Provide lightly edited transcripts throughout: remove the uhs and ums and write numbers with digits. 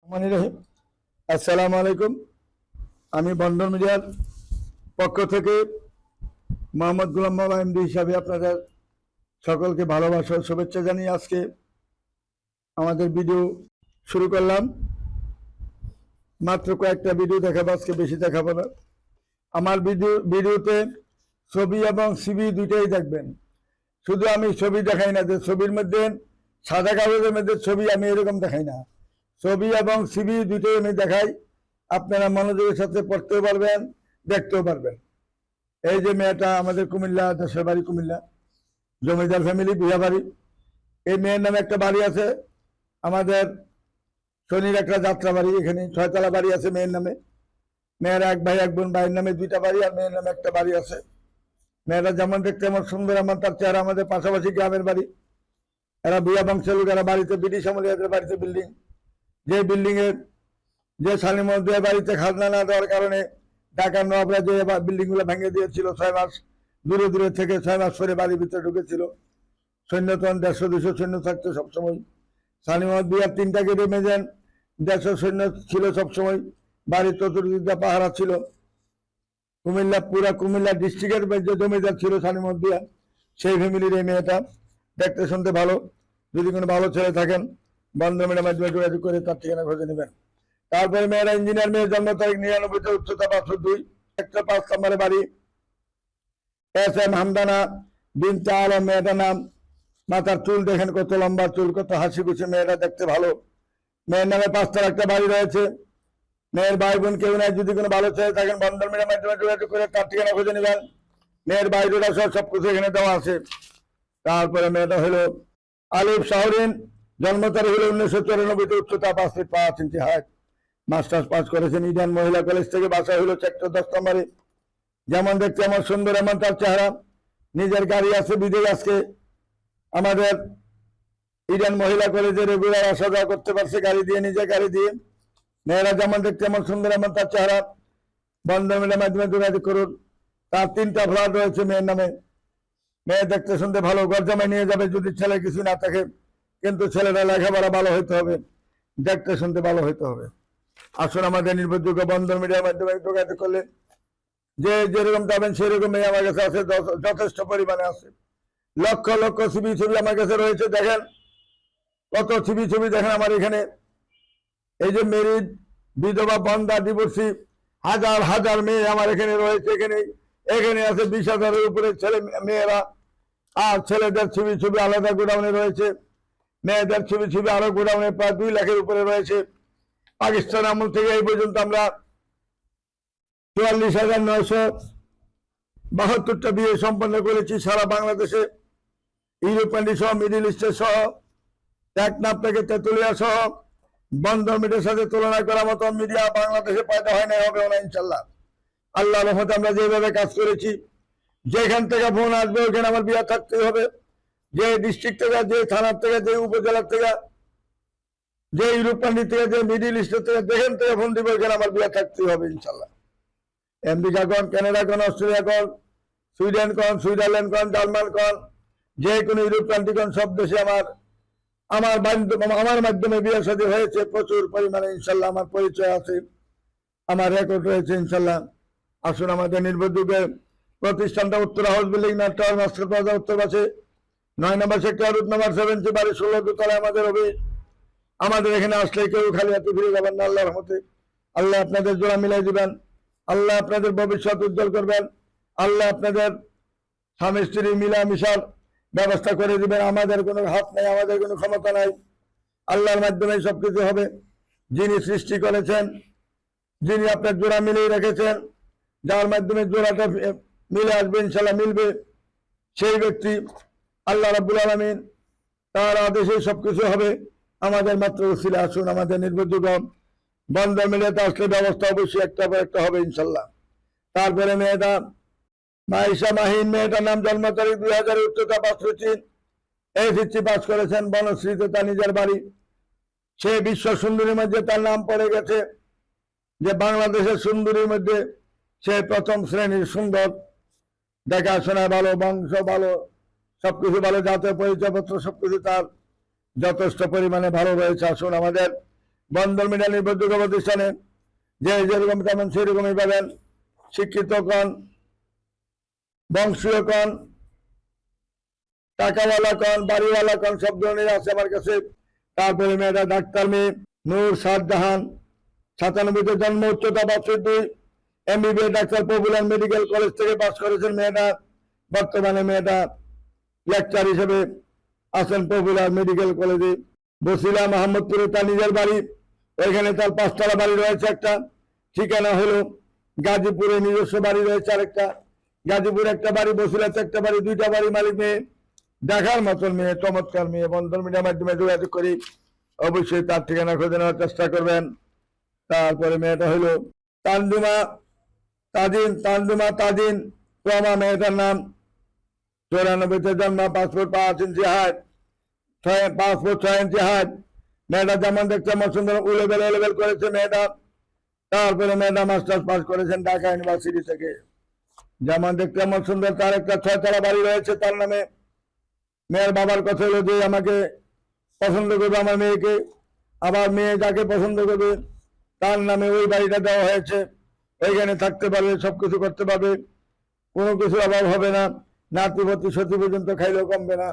রহিম আসসালামু আলাইকুম। আমি বন্ধন মিডিয়ার পক্ষ থেকে মোহাম্মদ গোলাম মাওলা এমডি হিসাবে আপনাদের সকলকে ভালোবাসা ও শুভেচ্ছা জানিয়ে আজকে আমাদের ভিডিও শুরু করলাম। মাত্র কয়েকটা ভিডিও দেখাবো, আজকে বেশি দেখাবো না। আমার ভিডিওতে ছবি এবং সিভি দুইটাই দেখবেন। শুধু আমি ছবি দেখাই না, যে ছবির মধ্যে সাদা কাগজের মধ্যে ছবি আমি এরকম দেখাই না, ছবি এবং সিভি দুইটাই আমি দেখাই। আপনারা মনোযোগের সাথে পড়তেও পারবেন, দেখতেও পারবেন। এই যে মেয়েটা আমাদের কুমিল্লা, দেশের বাড়ি কুমিল্লা, জমিদার ফ্যামিলি, বিয়া বাড়ি। এই মেয়ের নামে একটা বাড়ি আছে, আমাদের শনির একটা যাত্রা বাড়ি, এখানে 6 তলা বাড়ি আছে মেয়ের নামে। মেয়ের এক ভাই এক বোন, ভাইয়ের নামে 2টা বাড়ি আর মেয়ের নামে একটা বাড়ি আছে। মেয়েরা যেমন দেখতে এমন সুন্দর, আমার তার চেহারা। আমাদের পাশাপাশি গ্রামের বাড়ি, এরা ভুয়া বংশের লোক, এরা বাড়িতে ব্রিটিশ আমলে এদের বাড়িতে বিল্ডিং, যে বিল্ডিং এর যে সালিমদ্দিয়া বাড়িতে খাজনা না দেওয়ার কারণে ঢাকার নবাবরা যে বিল্ডিং গুলো ভেঙে দিয়েছিল, 6 মাস দূরে দূরে থেকে 6 মাস পরে বাড়ির ভিতরে ঢুকেছিল। সৈন্যতন 150-200 সৈন্য থাকতো সবসময়। সালিমদ্দিয়ার 3টা গেটে মেজেন 150 সৈন্য ছিল সবসময়, বাড়ির চতুর্দিকটা পাহারা ছিল। কুমিল্লা, পুরা কুমিল্লা ডিস্ট্রিক্টের যে জমিদার ছিল সালিমদ্দিয়া, সেই ফ্যামিলির এই মেয়েটা। দেখতে শুনতে ভালো। যদি কোনো ভালো ছেলে থাকেন বন্ধমের মাধ্যমে যোগাযোগ করে তার ঠিকানা খুঁজে নেবেন। তারপরে মেয়েরা ইঞ্জিনিয়ার, মেয়ের জন্ম তারিখ 99, উচ্চতা 502, একটা 5 নম্বরে বাড়ি। SM হামদানা বিনতে আলম মেয়েটার নাম। মাথার চুল দেখেন কত লম্বা চুল, কত হাসি খুশি, মেয়েটা দেখতে ভালো। মেয়ের নামে 5 তলা একটা বাড়ি রয়েছে। মেয়ের ভাই বোন কেউ নাই, যদি কোনো ভালো ছেলে থাকেন বন্ধমের মাধ্যমে যোগাযোগ করে তার ঠিকানা খুঁজে নেবেন। মেয়ের বাইরেটা সবকিছু এখানে দেওয়া আছে। তারপরে মেয়েটা হলো আলিফ শাহরিন, জন্ম তারিখ হলো 1994, উচ্চতা 5 ফিট 5 ইঞ্চি হাইট। মাস্টার্স পাস করেছেন ইডেন মহিলা কলেজ থেকে। বাসা হলো সেক্টর 10 নম্বরে। যেমন দেখতে এমন সুন্দর, এমন তার চেহারা। নিজের গাড়ি আছে, বিদেশ আজকে আমাদের ইডেন মহিলা কলেজে রেগুলার আসা যাওয়া করতে পারছে গাড়ি দিয়ে, নিজের গাড়ি দিয়ে। মেয়েরা যেমন দেখতে এমন সুন্দর, এমন তার চেহারা। বন্ধন মেলার মাধ্যমে যোগাযোগ করুন। তার 3টা ফ্ল্যাট রয়েছে মেয়ের নামে। মেয়ে দেখতে শুনতে ভালো, গরজামায় নিয়ে যাবে যদি ছেলে কিছু না থাকে। কিন্তু ছেলেরা লেখাপড়া ভালো হইতে হবে, দেখতে শুনতে ভালো হইতে হবে। আসুন আমাদের নির্ভরযোগ্য বন্ধন মিডিয়ার মাধ্যমে যোগাযোগ করলে যে যেরকম যাবেন সেরকম মেয়ে আমার কাছে আছে, যথেষ্ট পরিমাণে আছে। লক্ষ লক্ষ ছবি আমার কাছে রয়েছে। দেখেন কত ছবি দেখেন আমার এখানে। এই যে মেরিড, বিধবা, বন্ধা, ডিভোর্সি, হাজার হাজার মেয়ে আমার এখানে রয়েছে। এখানে আছে 20,000-এর উপরে ছেলে মেয়েরা। আর ছেলেদের ছবি আলাদা গোডাউনে রয়েছে। মেয়েদের ছবি আরো গোডাউনে প্রায় 2 লাখের উপরে রয়েছে। পাকিস্তান আমল থেকে এই পর্যন্ত আমরা 44,972টা বিয়ে সম্পন্ন করেছি সারা বাংলাদেশে। ইউরোপ কান্ট্রি সহ, মিডিল ইস্টের সহ, টেকনাফ থেকে তেতুলিয়া সহ। বন্ধন মিডিয়ার সাথে তুলনা করার মতো মিডিয়া বাংলাদেশে পয়দা হয় না, হবে না ইনশাল্লাহ। আল্লাহর রহমতে আমরা যেভাবে কাজ করেছি, যেখান থেকে ফোন আসবে ওখানে আমার বিয়ে থাকতেই হবে। যে ডিস্ট্রিক্ট থেকে, যে থানার থেকে, যে উপজেলার থেকে, যে ইউরোপ কান্ট্রি থেকে, যে মিডিল ইস্টের থেকে, যেখান থেকে ফোন দিবে ওখানে আমার বিয়ে থাকতেই হবে ইনশাল্লাহ। আমেরিকা কোন, কানাডা কোন, অস্ট্রেলিয়া কোন, সুইডেন কোন, সুইজারল্যান্ড কোন, জার্মান কোন, যে কোনো ইউরোপ কান্ট্রি কোন, সব দেশে আমার মাধ্যমে বিয়ে শাদী হয়েছে প্রচুর পরিমাণে ইনশাল্লাহ। আমার পরিচয় আছে, আমার রেকর্ড রয়েছে ইনশাল্লাহ। আসুন আমাদের নির্ভরযোগ্য প্রতিষ্ঠানটা Uttara house building, tower, master plaza, উত্তর পাশে 9 নম্বর সেক্টর, রুট নম্বর 70, বাড়ি 16 দোতলায় আমাদের অফিস। আমাদের এখানে আসলে কেউ খালি হাতে ফিরে যাবেন না আল্লাহর রহমতে। আল্লাহ আপনাদের জোড়া মিলাই দিবেন। আল্লাহ আপনাদের ভবিষ্যৎ উজ্জ্বল করবেন। আল্লাহ আপনাদের স্বামী স্ত্রী মিলামিশার ব্যবস্থা করে দিবেন। আমাদের কোনো হাত নেই, আমাদের কোনো ক্ষমতা নাই, আল্লাহর মাধ্যমে সবকিছু হবে। যিনি সৃষ্টি করেছেন, যিনি আপনার জোড়া মিলিয়ে রেখেছেন, যার মাধ্যমে জোড়াটা মিলে আসবে ইনশাল্লাহ, মিলবে, সেই ব্যক্তি আল্লাহ রাব্বুল আলামিন, তার আদেশে সবকিছু হবে। আমাদের মাত্র উসিলা। আসুন আমাদের নির্ভরযোগ্য বন্ধন মিডিয়াতে আসলে ব্যবস্থা অবশ্যই একটা পর একটা হবে ইনশাল্লাহ। তারপরে মেয়েটা মাইশা মাহিন, মেয়েটার নাম, জন্ম তারিখ 2000, উচ্চতা 5 ফিট 3, SSC পাস করেছেন। বনশ্রীতে তার নিজের বাড়ি। সে বিশ্ব সুন্দরীর মধ্যে তার নাম পড়ে গেছে, যে বাংলাদেশের সুন্দরীর মধ্যে সে প্রথম শ্রেণীর সুন্দর। দেখাশোনা ভালো, বংশ ভালো, সবকিছু ভালো, জাতীয় পরিচয়পত্র সবকিছু তার যথেষ্ট পরিমাণে ভালো রয়েছে। আসুন আমাদের বন্দর মিডিয়া নির্ভরযোগ্য প্রতিষ্ঠানে যে যেরকম তেমন সেরকমই পাবেন। শিক্ষিত কন, বংশীয় কন, টাকাওয়ালা কন, বাড়িওয়ালা কন, সব ধরনের আছে আমার কাছে। তারপরে মেয়েটা ডাক্তার মেয়ে নূর শাহজাহান, 97-তে জন্ম, উচ্চতা 62, MBBS doctor, popular medical college থেকে পাস করেছেন মেয়েটা। বর্তমানে মেয়েটা লেকচার হিসেবে আছেন পপুলার মেডিকেল কলেজে। বসিলা মোহাম্মদপুরে তার নিজের বাড়ি, ওইখানে তার 5তলা বাড়ি রয়েছে একটা। ঠিকানা হলো গাজীপুরে নিজস্ব বাড়ি রয়েছে আরেকটা। গাজীপুরে একটা বাড়ি, বসিলাতে একটা বাড়ি, 2টা বাড়ি মালিক মেয়ে। দেখার মতন মেয়ে, চমৎকার মেয়ে। বন্ধন মিডিয়ার মাধ্যমে যোগাযোগ করি, অবশ্যই তার ঠিকানা খুঁজে নেওয়ার চেষ্টা করবেন। তারপরে মেয়েটা হলো তানজুমা তাজিন রমা, মেয়েটার নাম। 94-তে জন্ম, 5 ফুট 5 ইঞ্চি হাইট, 5 ফুট 6 ইঞ্চি হাইট। মেয়েটা যেমন দেখতে আমার সুন্দর, লেভেল করেছে মেয়েটা। তারপরে মেয়েটা মাস্টার্স পাস করেছেন ঢাকা ইউনিভার্সিটি থেকে। যেমন দেখতে আমার সুন্দর, তার একটা 6তলা বাড়ি রয়েছে তার নামে। মেয়ের বাবার কথা হলো যে আমাকে পছন্দ করবে আমার মেয়েকে, আবার মেয়ে যাকে পছন্দ করবে তার নামে ওই বাড়িটা দেওয়া হয়েছে। ওইখানে থাকতে পারবে, সবকিছু করতে পারবে, কোনো কিছু অভাব হবে না। নাতিপতি সতী পর্যন্ত খাইলেও কমবে না,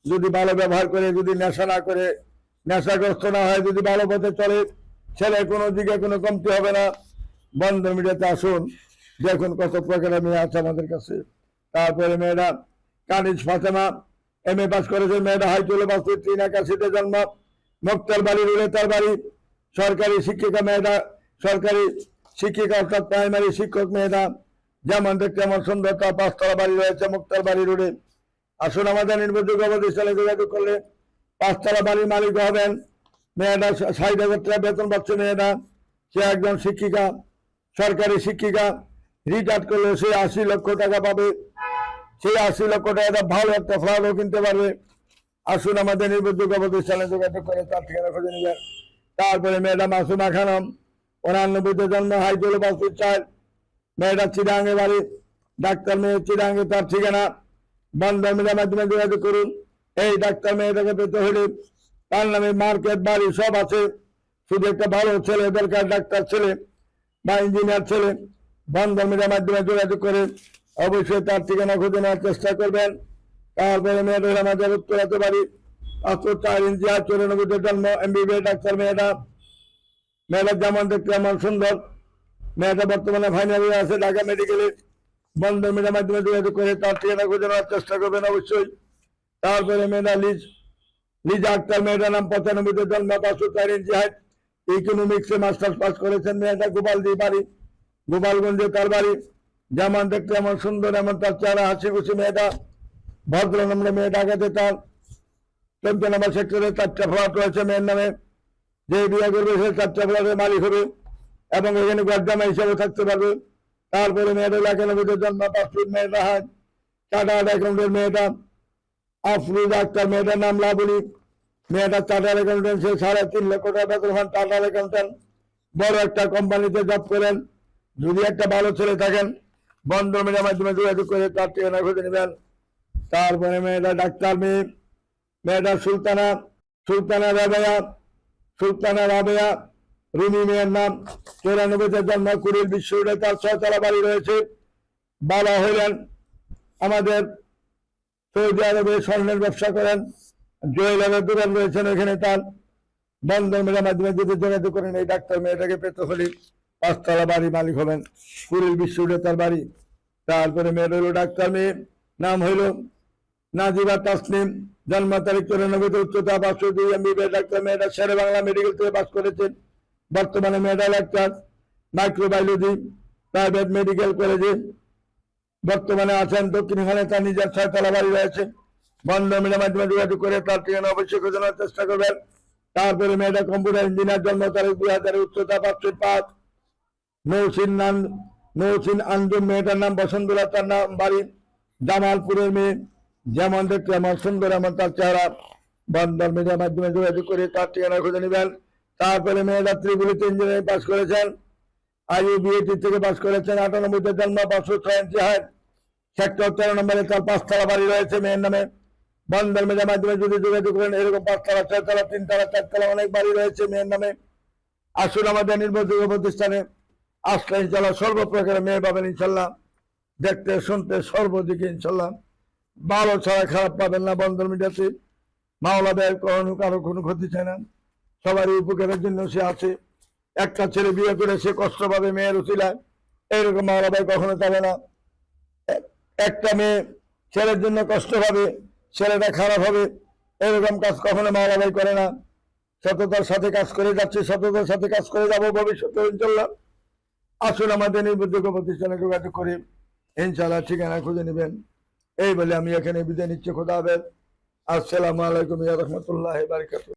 যদি ভালো ব্যবহার করে, যদি নেশা না করে, নেশাগ্রস্ত না হয়, যদি ভালো পথে চলে, ছেলে কোনো দিকে কোনো কমতি হবে না। বন্ধন মিডিয়াতে আসুন, দেখুন কত প্রকারের মেয়ে আছে আমাদের কাছে। তারপরে মেয়েরা কানিজ ফাতেমা, MA পাস করেছে মেয়েটা। হাইতুল বাস্তুর 381-তে জন্ম, মুক্তার বাড়ি রুলে তার বাড়ি। সরকারি শিক্ষিকা মেয়েটা, সরকারি শিক্ষিকা অর্থাৎ প্রাইমারি শিক্ষক মেয়েটা। যেমন দেখতে আমার সুন্দর, তার 5তলা বাড়ি রয়েছে মুক্তার বাড়ি রোডে। আসুন আমাদের নির্ভরযোগ্য প্রতিষ্ঠানে যোগাযোগ করলে 5তলা বাড়ির মালিক হবেন। মেয়েটা 60,000 টাকা বেতন পাচ্ছে মেয়েটা। সে একজন শিক্ষিকা, সরকারি শিক্ষিকা। রিটায়ার্ড করলে সে 80 লক্ষ টাকা পাবে। সেই 80 লক্ষ টাকা ভালো একটা ফ্ল্যাটও কিনতে পারবে। আসুন আমাদের নির্ভরযোগ্য প্রতিষ্ঠানে যোগাযোগ করে তার ঠিকানা খুঁজে নেবেন। তারপরে মেয়েটা মাসুমা খানম, 89-তে জন্ম, হাইতুল বাস্তুর 4, মেয়েটা চিরাঙ্গে বাড়ি। ডাক্তার মেয়ে, চিরাঙ্গে তার ঠিকানা। বন্ধন মিডিয়ার মাধ্যমে যোগাযোগ করুন। এই ডাক্তার মেয়েটাকে পেতে হলে তার নামে মার্কেট, বাড়ি সব আছে, শুধু একটা ভালো ছেলে দরকার, ডাক্তার ছেলে বা ইঞ্জিনিয়ার ছেলে। বন্ধন মিডিয়ার মাধ্যমে যোগাযোগ করে অবশ্যই তার ঠিকানা খুঁজে নেওয়ার চেষ্টা করবেন। তারপরে মেয়েটা আমাদের উত্তরাতে বাড়ি, 5 ফুট 4 ইঞ্চি, 94-তে জন্ম, MBBS ডাক্তার মেয়েটা। মেয়েটা যেমন দেখতে আমার সুন্দর। মেয়েটা বর্তমানে ফাইনাল ইয়ারে আছে ঢাকা মেডিকেলে। বন্ধন মিডিয়ার মাধ্যমে যোগাযোগ করে তার ঠিকানা খুঁজে নেওয়ার চেষ্টা করবেন অবশ্যই। তারপরে মেয়েটা লিজা আক্তার, মেয়েটার নাম। 95-তে জন্ম, 5 ফুট 4 ইঞ্চি হাইট, ইকোনমিক্সে মাস্টার্স পাস করেছেন মেয়েটা। গোপালদি বাড়ি, গোপালগঞ্জে তার বাড়ি। যেমন দেখতে আমার সুন্দর, এমন তার চেহারা, হাসি খুশি মেয়েটা। ভদ্র নম্বরে মেয়ে। ঢাকাতে তার 14 নম্বর সেক্টরে 4টা ফ্ল্যাট রয়েছে মেয়ের নামে। যে বিয়ে করবে সে 4টা ফ্ল্যাটের মালিক হবে এবং এখানে গদ্দামা হিসাবে থাকতে পারবে। তারপরে মেয়েটা 91-তে জন্ম, 5 ফুট মেয়েটা হাত, চার্টার্ড অ্যাকাউন্টের মেয়েটা। আফরুজ আক্তার, মেয়েটার নাম লাবণী। মেয়েটা চার্টার্ড অ্যাকাউন্টেন্ট, সে 3.5 লক্ষ টাকা বেতন পান। চার্টার্ড অ্যাকাউন্টেন্ট, বড় একটা কোম্পানিতে জব করেন। যদি একটা ভালো ছেলে থাকেন, বন্ধন মিডিয়ার মাধ্যমে যোগাযোগ করে তার ঠিকানা খুঁজে নেবেন। তারপরে মেয়েটা ডাক্তার মেয়ে। মেয়েটা সুলতানা রাবেয়া রুমি মেয়ের নাম। 94-তে জন্ম, কুড়িল বিশ্ববিদ্যালয়ে তার 6তলা বাড়ি রয়েছে। বাবা হলেন আমাদের সৌদি আরবে স্বর্ণের ব্যবসা করেন, জুয়েলারের দোকান রয়েছেন এখানে তার। বন্ধন মিডিয়ার মাধ্যমে যদি যোগাযোগ করেন এই ডাক্তার মেয়েটাকে পেতে হলে 5তলা বাড়ি মালিক হবেন। কুড়িল বিশ্ববিদ্যালয়ে তার বাড়ি। তারপরে মেয়ের হলো ডাক্তার মেয়ে, নাম হইল নাজিবা তাসনিম, জন্ম তারিখ 94-তে, উচ্চতা 502, MBBS ডাক্তার মেয়েটা। শেরে বাংলা মেডিকেল থেকে পাস করেছেন। বর্তমানে মেয়েটা লেকচার মাইক্রোবায়োলজি প্রাইভেট মেডিকেল কলেজে বর্তমানে আছেন। দক্ষিণখানে তার নিজের 6তলা বাড়ি রয়েছে। বন্ধন মিডিয়ার মাধ্যমে যোগাযোগ করে তার ঠিকানা অবশ্যই খোঁজানোর চেষ্টা করবেন। তারপরে মেয়েটা কম্পিউটার ইঞ্জিনিয়ার, জন্ম তারিখ 2000, উচ্চতা 5 ফুট 5, নৌসিন আঞ্জুম, মেয়েটার নাম বসন্তরা, তার নাম বাড়ি জামালপুরের মেয়ে। যেমন দেখতে আমার সুন্দর, এমন তার চেহারা। বন্ধন মিডিয়ার মাধ্যমে যোগাযোগ করে তার ঠিকানা খুঁজে নেবেন। তারপরে মেয়েটা ত্রিপুলিতে ইঞ্জিনিয়ারিং পাস করেছেন, IUBAT থেকে পাস করেছেন। 98-তে জন্ম, 5 ফুট 6 ইঞ্চি হাইট, সেক্টর 13 নম্বরে তার 5তলা বাড়ি রয়েছে মেয়ের নামে। বন্ধন মিডিয়ার মাধ্যমে যদি যোগাযোগ করেন এরকম 5তলা, 6তলা, 3তলা, 4তলা অনেক বাড়ি রয়েছে মেয়ের নামে। আসুন আমাদের নির্ভরযোগ্য প্রতিষ্ঠানে আসলে ইনশাল্লাহ সর্বপ্রকার মেয়ে পাবেন ইনশাল্লাহ, দেখতে শুনতে সর্বদিকে ইনশাল্লাহ ভালো ছাড়া খারাপ পাবেন না। বন্ধন মিডিয়াতে মাওলা ভাই কখনো কারো কোনো ক্ষতি চায় না, সবারই উপকারের জন্য সে আছে। একটা ছেলে বিয়ে করে সে কষ্ট পাবে মেয়ের উচিলায়, এইরকম মাওলা ভাই কখনো চাবে না। একটা মেয়ে ছেলের জন্য কষ্ট পাবে, ছেলেটা খারাপ হবে, এরকম কাজ কখনো মাওলা ভাই করে না। সততার সাথে কাজ করে যাচ্ছে, সততার সাথে কাজ করে যাবো ভবিষ্যতে ইনশাল্লাহ। আসুন আমাদের নির্ভরযোগ্য প্রতিষ্ঠানে যোগাযোগ করে ইনশাল্লাহ ঠিকানা খুঁজে নেবেন। এই বলে আমি এখানে বিদায় নিচ্ছি। খোদা হাফেজ। আসসালামু আলাইকুম ওয়া রাহমাতুল্লাহি ওয়া বারাকাতুহু।